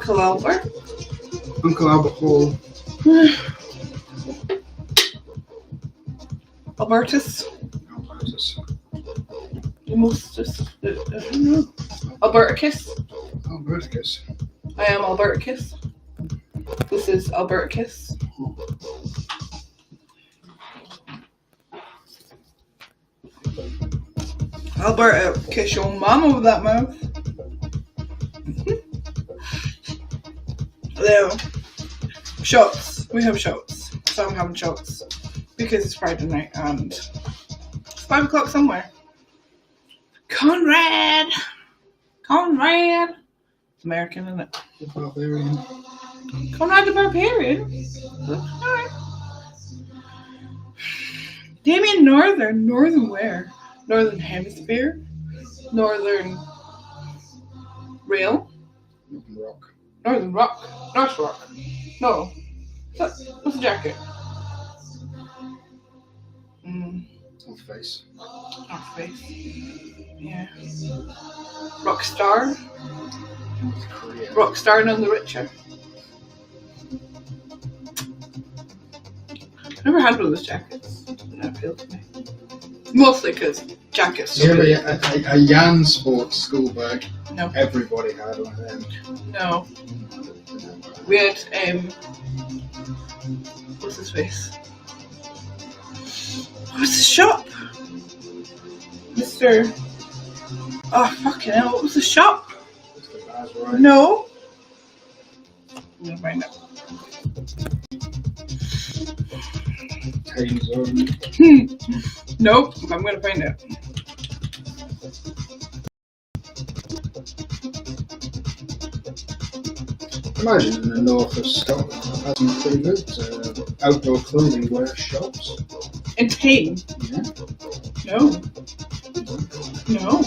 Uncle Albert. Uncle Albert Hall. Albertus. Albertus. Albertus. I don't know. Alberticus. Alberticus. I am Alberticus. This is Alberticus. Alberta, kiss your mama with that mouth. There. Shots. We have shots. So I'm having shots. Because it's Friday night and it's 5 o'clock somewhere. Conrad! It's American, isn't it? The Barbarian. Conrad the Barbarian? Alright. Damien Northern. Northern where? Northern Hemisphere? Northern Rail? Northern Rock. Northern Rock? North Rock? No. What's the jacket? North Face. North Face. Yeah. Rockstar? North Korea. Rockstar none the richer. I never had one of those jackets. Didn't appeal to me. Mostly because jackets. Yeah, but a Jan Sports school bag. No. Everybody had one of them. No. We had what's his face? What was the shop? Mr. Oh fucking hell! What was the shop? Right. No. I'm gonna find out. Time Zone. Nope. I'm gonna find out. Imagine in the north of Scotland has some pretty good outdoor clothing wear shops. In Tame? Yeah. No. No.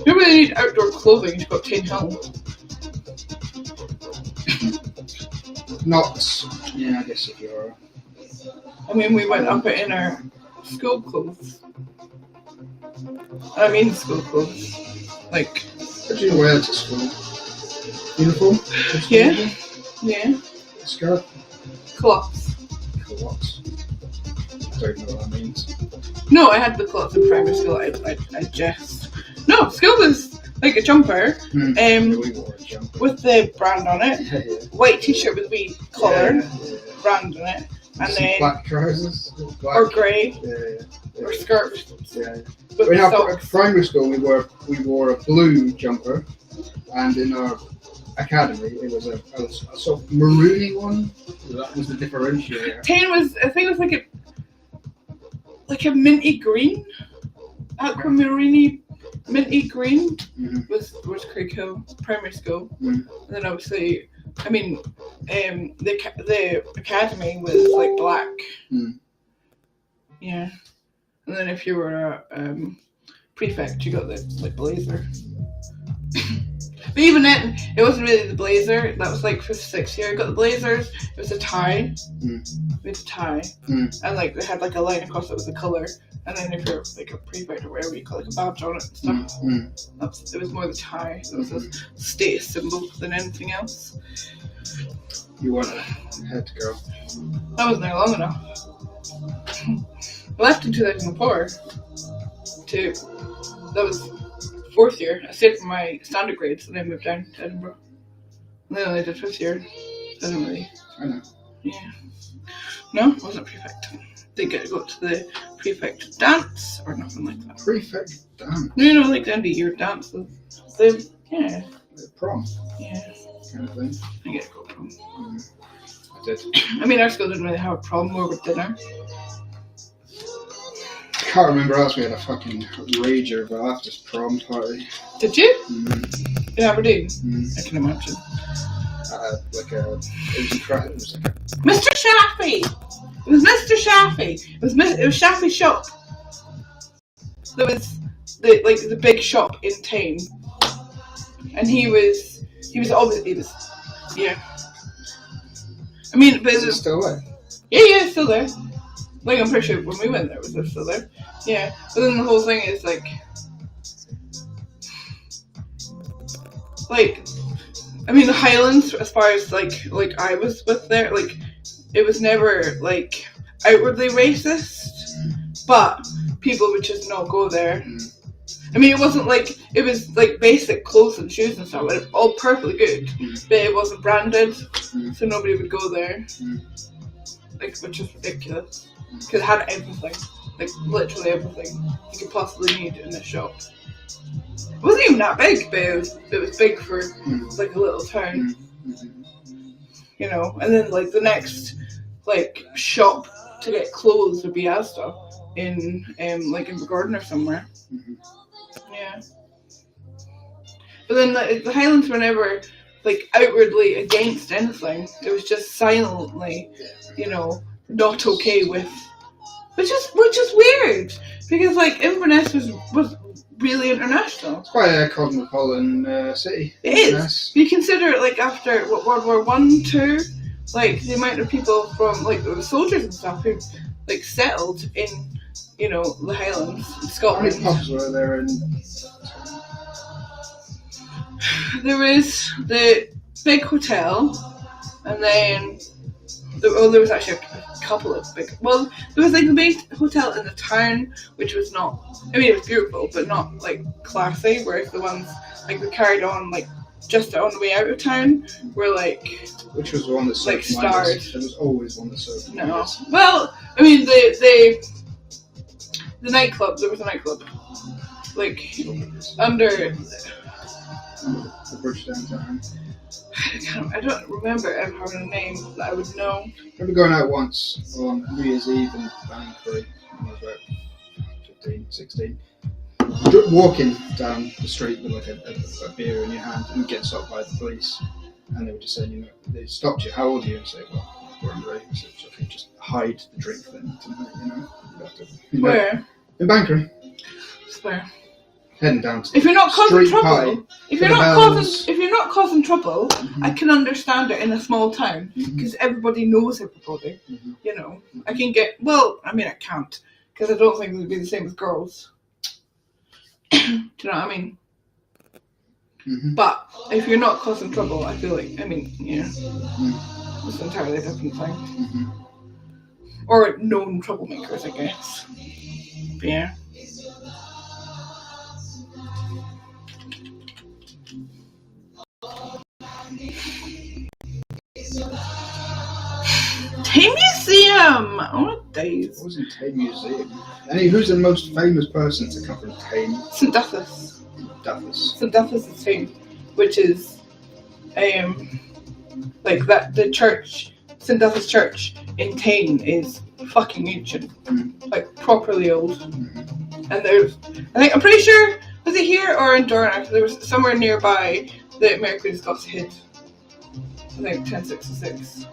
You really need outdoor clothing to go up Tame Hill. Not. Yeah, I guess if you're. I mean, we went up it in our school clothes. I mean, school clothes. Like. What do you wear to school? Uniform? Yeah. Yeah. Skirt? Cloths. Culottes. I don't know what that means. No, I had the cloths in primary school. I just. No, school was like a jumper. We wore a jumper. With the brand on it. Yeah. White t-shirt with a wee collar. Yeah. Brand on it. And some then. black trousers. Black. Or grey. Yeah. Or skirt. Yeah. With In our socks. primary school, we wore a blue jumper, and in our academy, it was a sort of maroony one. So that was the differentiator. Tane was, I think it was like a minty green, aquamarine minty green was Creek Hill Primary School. And then obviously, I mean, the academy was like black. Yeah. And then if you were a prefect, you got the like blazer. But even then, it wasn't really the blazer. That was like 5th, 6th year. I got the blazers. It was a tie. With a tie. And like they had like a line across it with the colour. And then if you're like a prefect or whatever, you got like a badge on it and stuff. It was more the tie. It was a status symbol than anything else. You weren't a head girl. I wasn't there long enough. I left in 2004. That was 4th year. I stayed for my standard grades and then moved down to Edinburgh. And then I did 5th year. So I didn't really. I know. Yeah. No, I wasn't a prefect. Didn't get to go to the prefect dance or nothing like that. Prefect dance? No, like the end of year dance. Yeah. The prom? Yeah. Kind of thing. I get to go prom. I did. I mean, our school didn't really have a prom over dinner. I can't remember else we had a fucking rager Bapt's prom party. Did you? In Aberdeen? I can imagine. It was incredible. It was like Mr. Shaffy! It was Mr. Shaffy! It was Shaffy's shop. There was the big shop in Tame. And he was yeah. I mean, but is it still there? Yeah, it's still there. Like, I'm pretty sure when we went there, it was still there. Yeah, but then the whole thing is like I mean, the Highlands, as far as like I was with there, like it was never like outwardly racist, but people would just not go there. I mean, it wasn't like, it was like basic clothes and shoes and stuff, and all perfectly good, but it wasn't branded, so nobody would go there. Like, which is ridiculous, because it had everything, like literally everything you could possibly need in this shop. It wasn't even that big, but it was big for like a little town, you know. And then like the next like shop to get clothes would be Asda in like in Gordon or somewhere. Yeah. But then the Highlands were never like outwardly against anything. It was just silently, you know, not okay with, which is weird, because like Inverness was really international. It's quite a cosmopolitan city. It is. You consider it like after World War I, II, like the amount of people from like the soldiers and stuff who like settled in, you know, the Highlands in Scotland. How many pubs were there in? There was the big hotel, and then there was actually a couple of big. Well, there was like the big hotel in the town, which was not. I mean, it was beautiful, but not like classy. Whereas the ones like we carried on like just on the way out of town were like. Which was the one that served like stars. There was always one that served. No. Well, I mean the nightclub. There was a nightclub, like under. The bridge downtown. I don't remember ever having a name that I would know. I remember going out once on New Year's Eve in Banbury when I was about 15, 16. Walking down the street with like a beer in your hand and getting stopped by the police. And they were just saying, you know, they stopped you, how old are you? And say, well, we're underage. So okay, just hide the drink then tonight, you know. Where? In Banbury. Where? Heading down to if you're not causing trouble, pie, if you're not causing trouble, I can understand it in a small town because everybody knows everybody. You know, I can get. Well, I mean, I can't because I don't think it would be the same with girls. Do you know what I mean? But if you're not causing trouble, I feel like, I mean, yeah, it's an entirely different thing. Or known troublemakers, I guess. But yeah. Tea Museum! Oh, days. What was in Tea Museum? Who's the most famous person to come from Tea? St. Duffus. St. Duffus' tomb, which is like that the church, St. Duffus Church in Tain is fucking ancient, like properly old. And there's, I'm pretty sure, was it here or in Dornoch? There was somewhere nearby that Mercury got hid. I think 1066.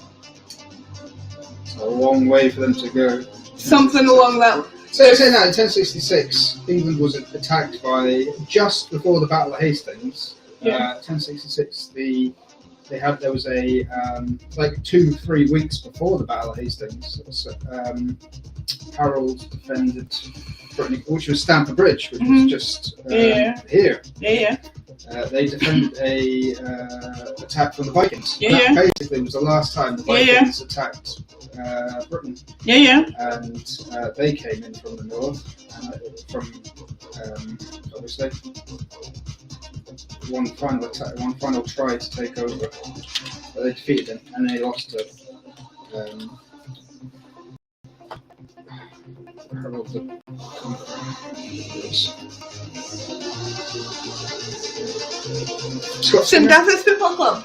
It's a long way for them to go. Something along that. So saying that in 1066, England was attacked by just before the Battle of Hastings. 1066, there was a like 2-3 weeks before the Battle of Hastings. Harold defended Brittany, which was Stamford Bridge, which was just here. They defended a attack from the Vikings. That basically was the last time the Vikings attacked Britain. And they came in from the north, from obviously one final try to take over, but they defeated them and they lost to Harold the Conqueror. St. Duffus Football Club.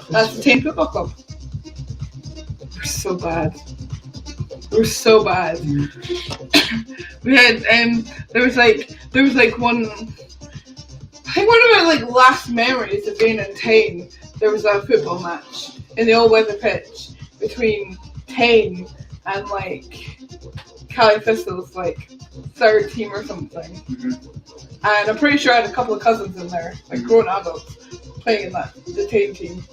That's the Tain Football Club. We're so bad. We had there was like one. I think one of my like last memories of being in Tain. There was a football match in the all-weather pitch between Tain and like Cali Thistle's like third team or something. And I'm pretty sure I had a couple of cousins in there, like grown adults, playing in the Tain team.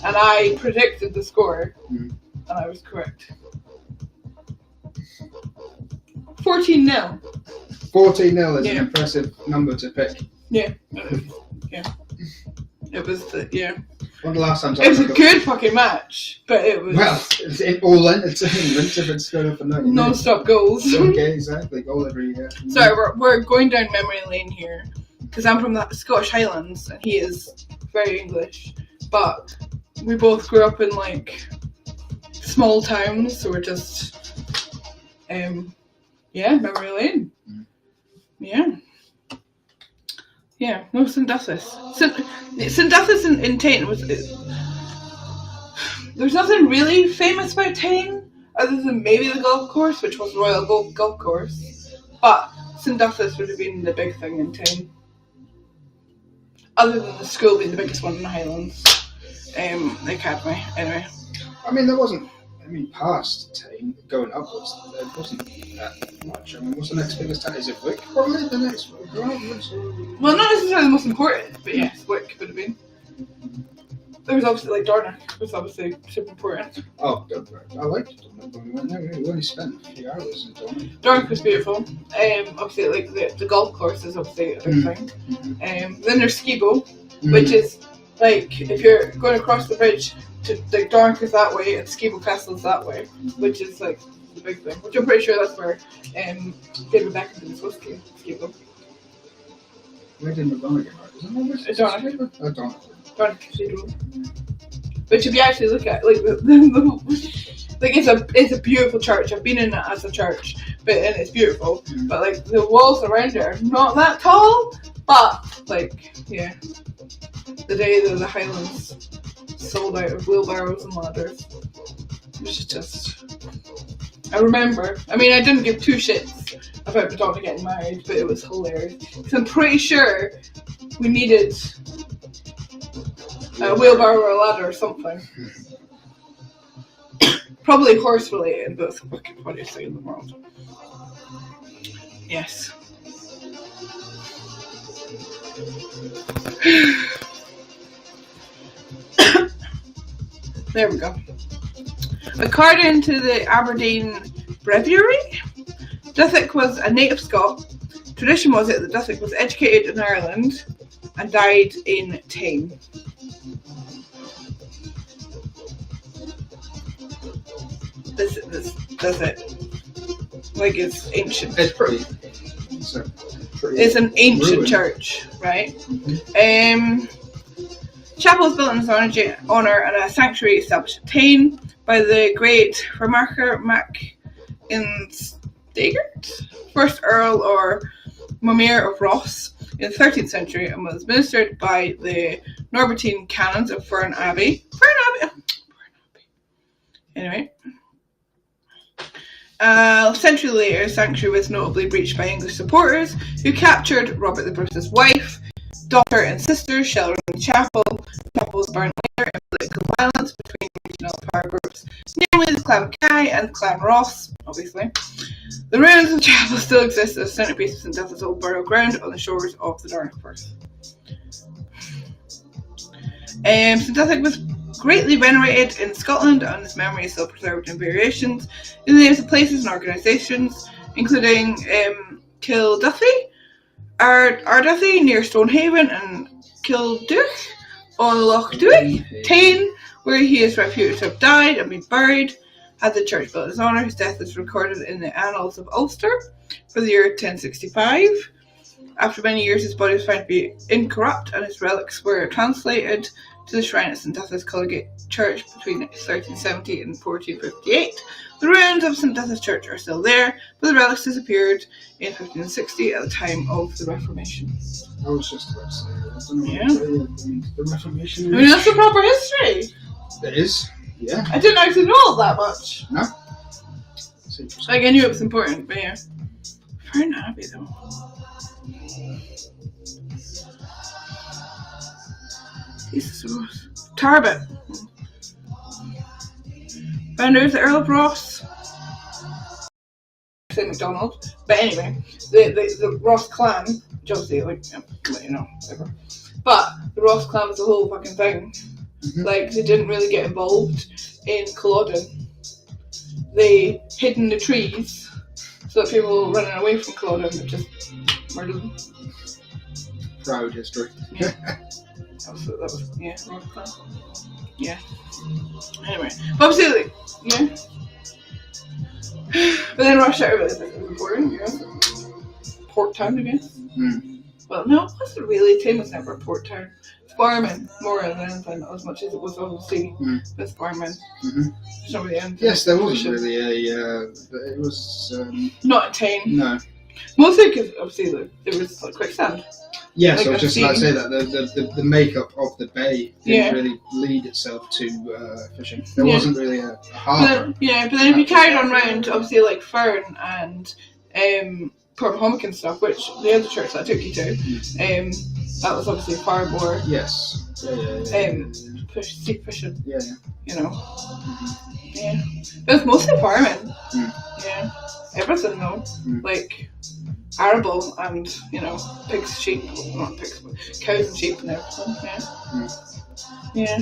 And I predicted the score, and I was correct. 14-0. 14-0 is an impressive number to pick. Yeah. It It was yeah. One of the last times It was a good fucking match, but it was it's in all entertainment if it's going for 90 minutes. non-stop goals. Okay, exactly. Goal every year. Sorry, we're going down memory lane here because I'm from the Scottish Highlands and he is very English, but we both grew up in like small towns, so we're just memory lane. No, St Duthus. St Duthus in Tain was. There's nothing really famous about Tain other than maybe the golf course, which was Royal Golf Course. But St Duthus would have been the big thing in Tain. Other than the school being the biggest one in the Highlands. The academy, anyway. I mean, there wasn't. Past Tain, going upwards, there wasn't that much. I mean, what's the next biggest town? Is it Wick? Probably the next one. Well, not necessarily the most important, but yes, Wick would have been. There was obviously, like, Darnock was obviously super important. Oh, I liked Darnock when we went there. We only spent a few hours in Darnock. Darnock was beautiful. Obviously, like, the golf course is obviously a big thing. Then there's Skibo, which is, like, if you're going across the bridge, like Darnock is that way and Skibo Castle is that way, which is like the big thing. Which I'm pretty sure that's where David Beckham did his whiskey. Skibo. Where did Madonna get married? Is it Darnock. Darnock Cathedral. Which if you actually look at like like it's a beautiful church. I've been in it as a church, and it's beautiful. But like the walls around it are not that tall. But like the day that the Highlands sold out of wheelbarrows and ladders. It was just... I remember. I mean, I didn't give two shits about Madonna getting married, but it was hilarious. Because I'm pretty sure we needed a wheelbarrow or a ladder or something. Probably horse related, but it's the fucking funniest thing in the world. Yes. There we go. According to the Aberdeen Breviary, Duthick was a native Scot. Tradition was it that Duthick was educated in Ireland and died in Tain. That's it. Like it's ancient. It's pretty. It's an ancient ruined church, right? Chapel was built in his honour and a sanctuary established at Tain by the great Remarker Mac Instagart, first Earl or Momere of Ross in the 13th century, and was administered by the Norbertine canons of Fern Abbey. Anyway. A century later, sanctuary was notably breached by English supporters who captured Robert the Bruce's wife, daughter and sister, sheltering the chapel. The chapel was burned later in political violence between regional power groups, namely the Clan Mackay and the Clan Ross, obviously. The ruins of the chapel still exist as a centrepiece of St Duth's old burial ground on the shores of the Darnock Firth. St Duthick was greatly venerated in Scotland, and his memory is still preserved in variations in the names of places and organisations, including Kilduffy, Arduthy near Stonehaven, and Kilduch on Loch Duich, Tain, where he is reputed to have died and been buried, had the church built in his honour. His death is recorded in the Annals of Ulster for the year 1065. After many years, his body was found to be incorrupt, and his relics were translated to the shrine at St Duth's Collegiate Church between 1370 and 1458. The ruins of St Duth's Church are still there, but the relics disappeared in 1560 at the time of the Reformation. I was just about to say that. Yeah. The Reformation. I mean, that's the proper history. It is, yeah. I didn't actually know that much. No? It's interesting. Like, I knew it was important, but yeah. Fern Abbey, though. Jesus. Tarbet. Founders, the Earl of Ross. Say MacDonald. But anyway, the Ross clan, which obviously, like, whatever. But the Ross clan was a whole fucking thing. Mm-hmm. Like, they didn't really get involved in Culloden. They hid in the trees so that people running away from Culloden would just murder them. Proud history. Yeah. That was yeah, wrong plan. Yeah. Anyway, but obviously, like, yeah. But then Rush Hour was like boring, you know. Port town, I guess. Well, no, it wasn't really. Tim was never a port town. Farming more than anything, as much as it was obviously with farming. There's not really anything. Yes, there wasn't really a. It was not a town. No. Mostly because obviously there was like quicksand. Yes, like I was just about to say that the makeup of the bay didn't really lead itself to fishing. There wasn't really a harbour. But then if you carried on round, obviously like Fern and Port Mahomet and stuff, which the other church that I took you to, that was obviously far more. Yes. Sea fishing. Yeah. You know. Yeah. But it's mostly farming. Yeah. Everything though, like arable and pigs, sheep, not pigs, but cows and sheep and everything. Yeah.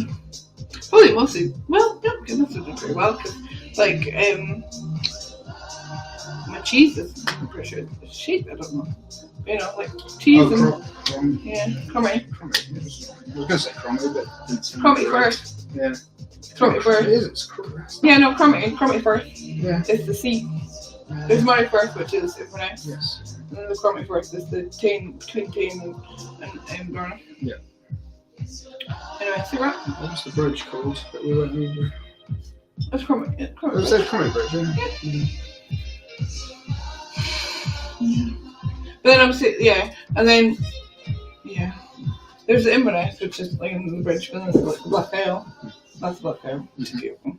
Probably mostly. Well, yeah, okay, that's doing pretty well because, like, my cheese is, I'm pretty sure it's sheep. I don't know. Like cheese and crummy. I was going to say crummy, but it's crummy first. Yeah. Crummy first. It is. It's crummy. Yeah, no, crummy first. Yeah. It's the C. There's money first, which is Inverness. Yes. And then the crummy first is the between Tame and Garner. Yeah. Anyway, see what? What's the bridge called that we went over? It's crummy. Yeah, crummy. It was crummy bridge, yeah. But then obviously, and then there's the Inverness, which is like under the bridge, but then there's like the Black Ale. That's Black Ale. It's beautiful.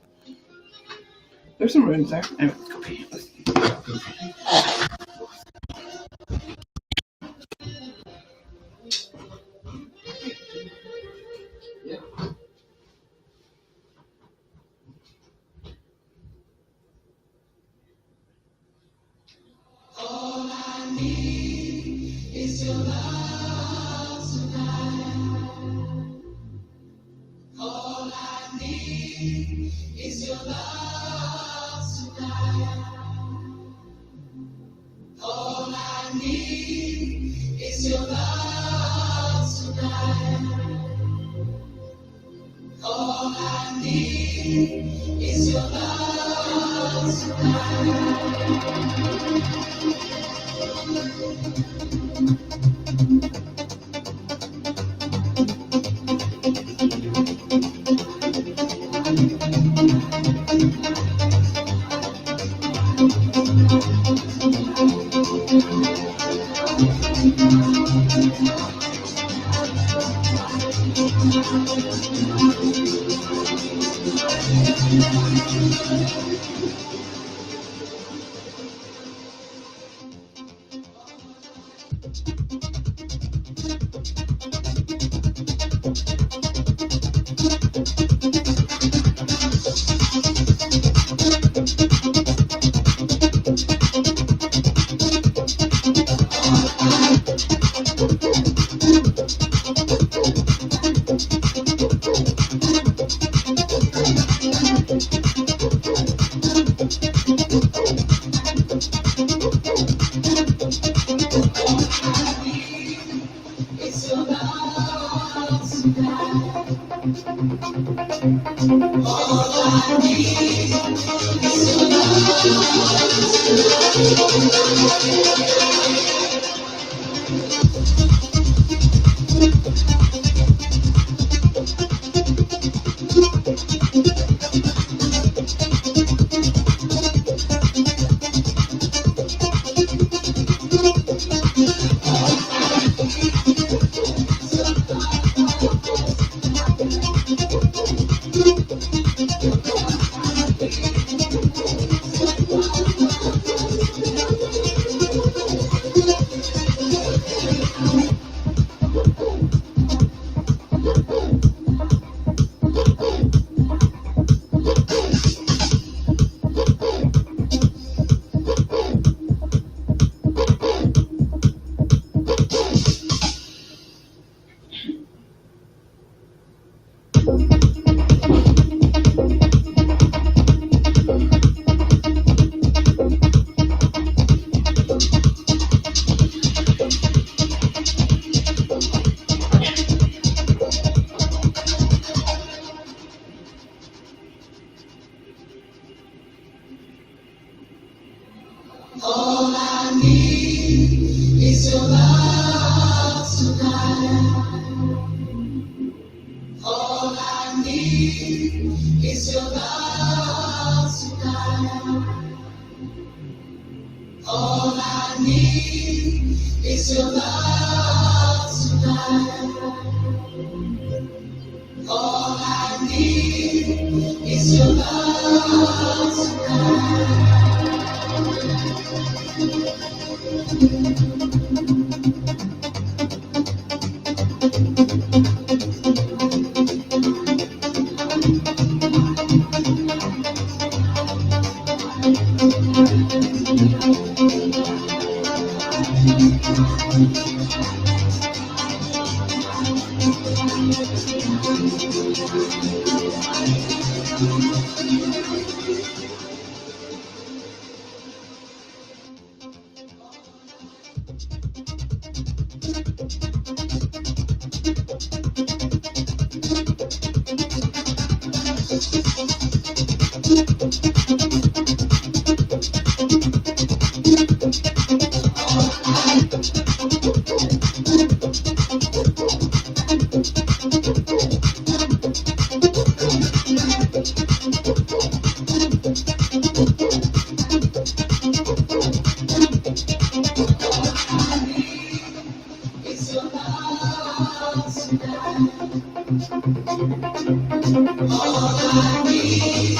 There's some ruins there. Anyway, go pee. All I need is your love tonight. All I need is your love tonight. All I need is your love tonight. All I need is your love tonight. I need is your love tonight. All I need is your love tonight. All I need is your love tonight. All I need is your love tonight. It's your love tonight. All I need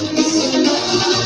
is your love.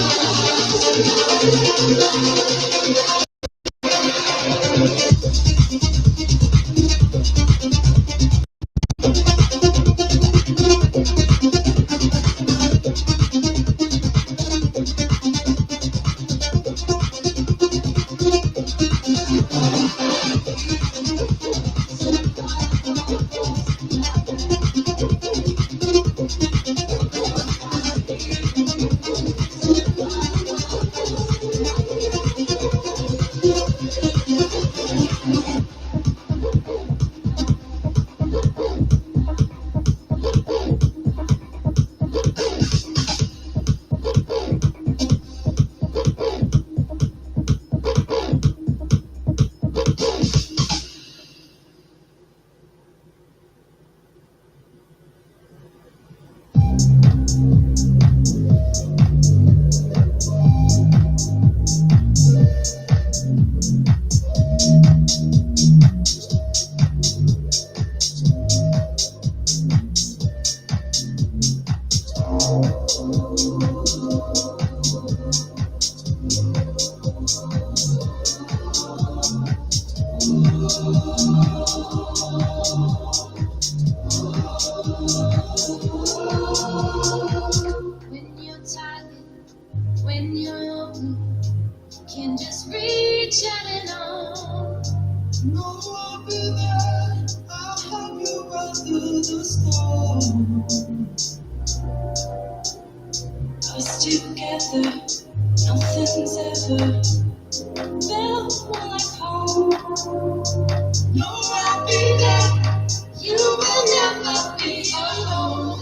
When you're tired, when you're lonely, you can just reach out and on. No, I'll be there. I'll help you run through the storm. Us together, nothing's ever felt more like home. No, I'll be there. You will never be alone.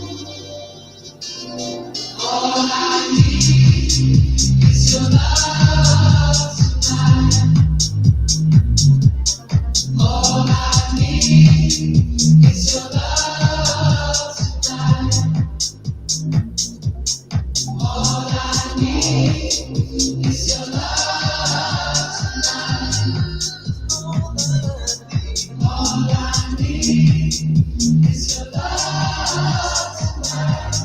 All I need is your love tonight. All I need is your love tonight. All I need is your love tonight. All I need is your love tonight.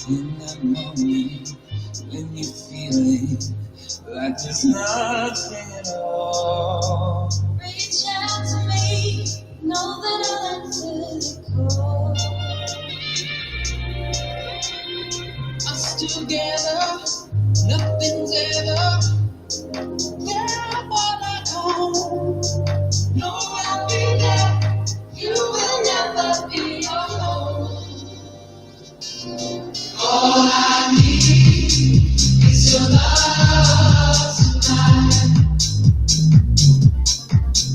In that moment when you feel it like there's nothing at all, reach out to me, know that I'll answer the call. Us together. together, nothing's ever there for like home. No, I'll be there. You will never be alone. All I need is your love tonight.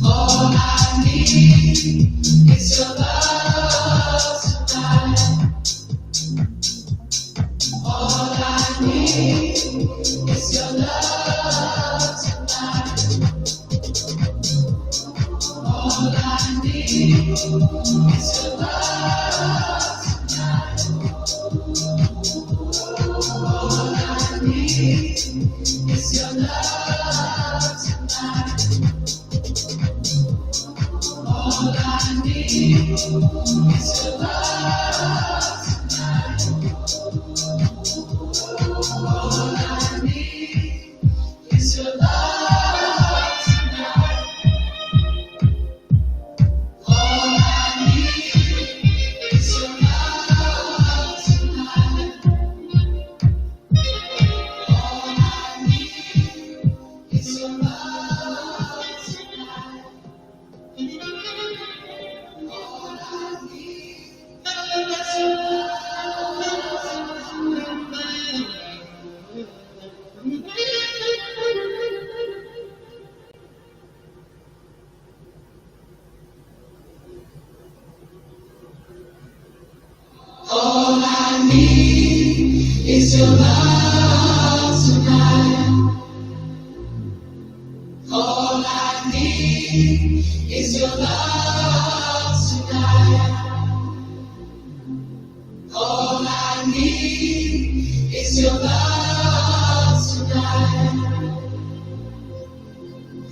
All I need is your love tonight. All I need is your love tonight. All I need is your love tonight. All I need is your love tonight. All I need is your love tonight. All I need is your love tonight. All I need is your love tonight. All I need is your love tonight. All I need is your All I need is your love tonight. All I need is your love tonight. All I need is your love tonight.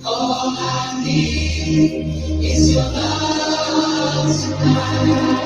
All I need is your love tonight.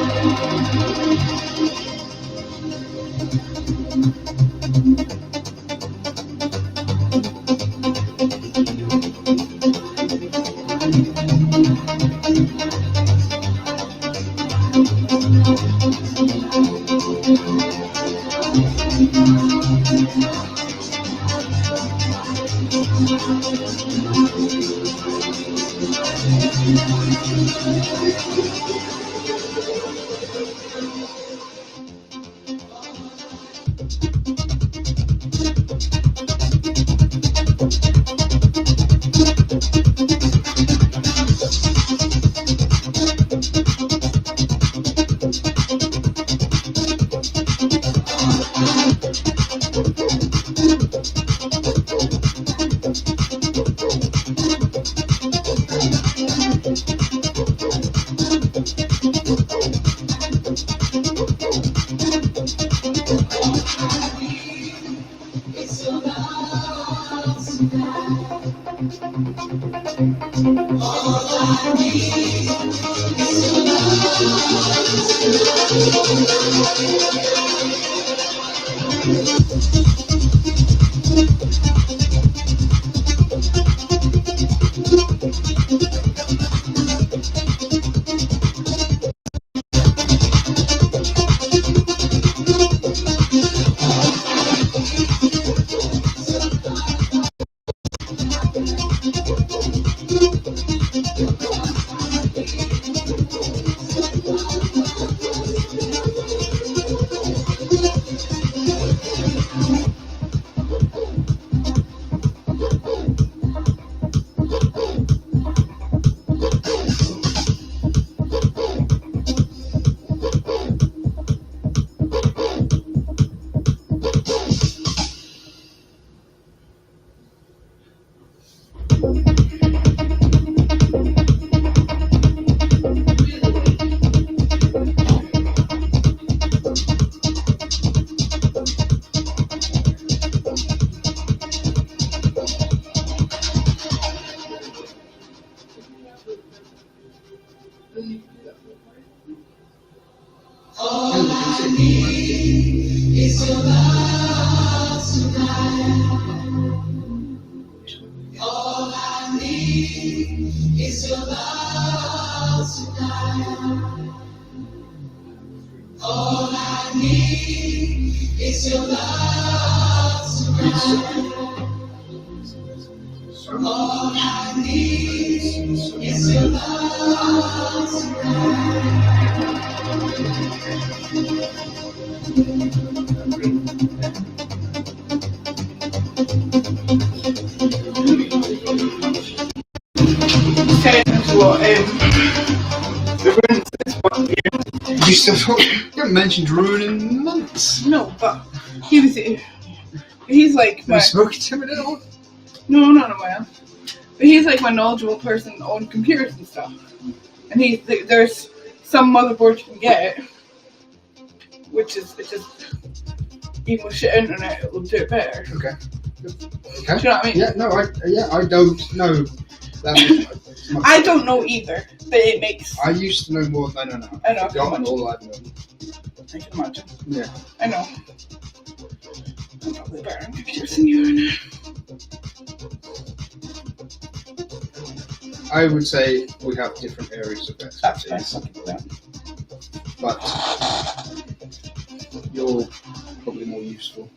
It's your love tonight. All I need is your All I need is your love tonight. All I I need is your love tonight. All I need is your love Okay, that's what the ruins this one here. You still haven't mentioned Ruin in months. No, but he's like Have my you spoken to him at all? no, not a while. But he's like my knowledgeable person on computers and stuff. And there's some motherboards you can get, which is it's just even with shit internet, it will do it better. Okay. Do you know what I mean? Yeah, no, I don't know that much. I don't know either, but it makes. I used to know more than I know now. I know, I've forgotten all I've known. I can imagine. Yeah. I know. I'm probably better on computers than you are now. I would say we have different areas of That's expertise, nice. but you're probably more useful